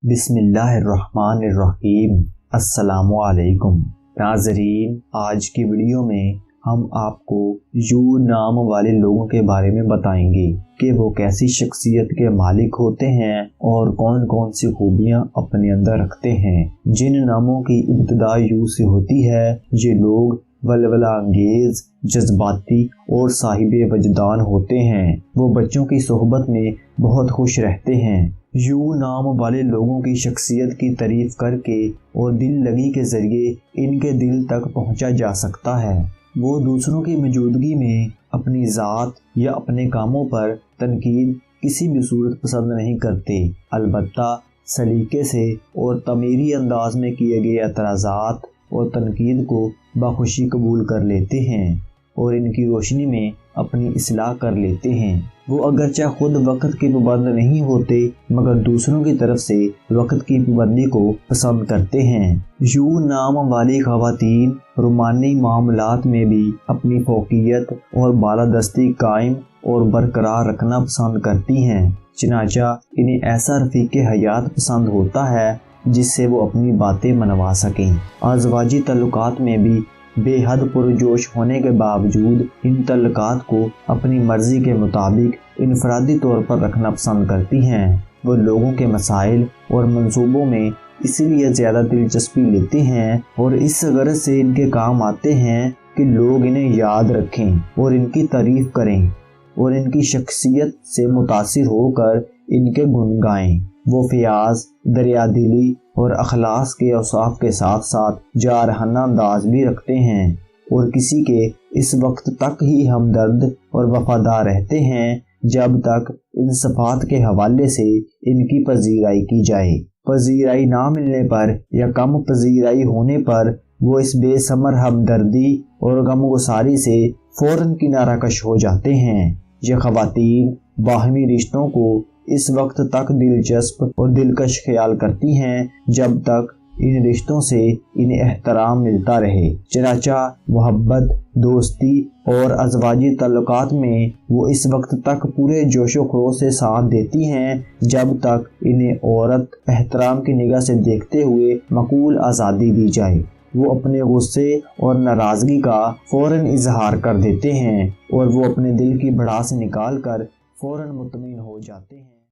बिस्मिल्लाहिर्रहमानिर्रहीम। अस्सलामु अलैकुम नाज़रीन, आज की वीडियो में हम आपको यू नाम वाले लोगों के बारे में बताएंगे कि वो कैसी शख्सियत के मालिक होते हैं और कौन कौन सी खूबियां अपने अंदर रखते हैं। जिन नामों की इब्तिदा यू से होती है, ये लोग वलवला अंगेज, जज्बाती और साहिबे वजदान होते हैं। वो बच्चों की सोहबत में बहुत खुश रहते हैं। यू नाम वाले लोगों की शख्सियत की तारीफ करके और दिल लगी के ज़रिए इनके दिल तक पहुंचा जा सकता है। वो दूसरों की मौजूदगी में अपनी ज़ात या अपने कामों पर तनकीद किसी भी सूरत पसंद नहीं करते, अलबत्ता सलीके से और तमीरी अंदाज में किए गए एतराज़ात और तनकीद को बाखुशी कबूल कर लेते हैं और इनकी रोशनी में अपनी इस्लाह कर लेते हैं। वो अगरचे खुद वक्त के पाबंद नहीं होते, मगर दूसरों की तरफ से वक्त की पाबंदी को पसंद करते हैं। यू नाम वाली ख़वातीन रुमानी मामलात में भी अपनी फौकियत और बालादस्ती कायम और बरकरार रखना पसंद करती हैं। चनाचा इन्हें ऐसा रफ़ीक़े हयात पसंद होता है जिससे वो अपनी बातें मनवा सकें। अज़वाजी तल्लुकात में भी बेहद पुरजोश होने के बावजूद इन तल्लुकात को अपनी मर्ज़ी के मुताबिक इनफरादी तौर पर रखना पसंद करती हैं। वो लोगों के मसाइल और मंसूबों में इसीलिए ज़्यादा दिलचस्पी लेते हैं और इस गरज से इनके काम आते हैं कि लोग इन्हें याद रखें और इनकी तारीफ़ करें और इनकी शख्सियत से मुतासिर होकर इनके गुण गाएं। वो फ़याज़, दरियादिली और अखलास के औसाफ के साथ साथ जारहाना अंदाज भी रखते हैं और किसी के इस वक्त तक ही हमदर्द और वफादार रहते हैं जब तक इन सिफात के हवाले से इनकी पजीराई की जाए। पजीराई ना मिलने पर या कम पजीराई होने पर वो इस बेसमर हमदर्दी और गमगुसारी से फ़ौरन किनाराकश हो जाते हैं। ये ख़वातीन बाहमी रिश्तों को इस वक्त तक दिलचस्प और दिलकश ख्याल करती हैं जब तक इन रिश्तों से इन्हें एहतराम मिलता रहे। चनाचा मोहब्बत, दोस्ती और अज़वाजी तल्लुकात में वो इस वक्त तक पूरे जोशो खरोश से साथ देती हैं जब तक इन्हें औरत एहतराम की निगाह से देखते हुए मकबूल आज़ादी दी जाए। वो अपने गुस्से और नाराज़गी का फ़ौरन इजहार कर देते हैं और वो अपने दिल की भड़ास निकाल कर फ़ौरन मुतमईन हो जाते हैं।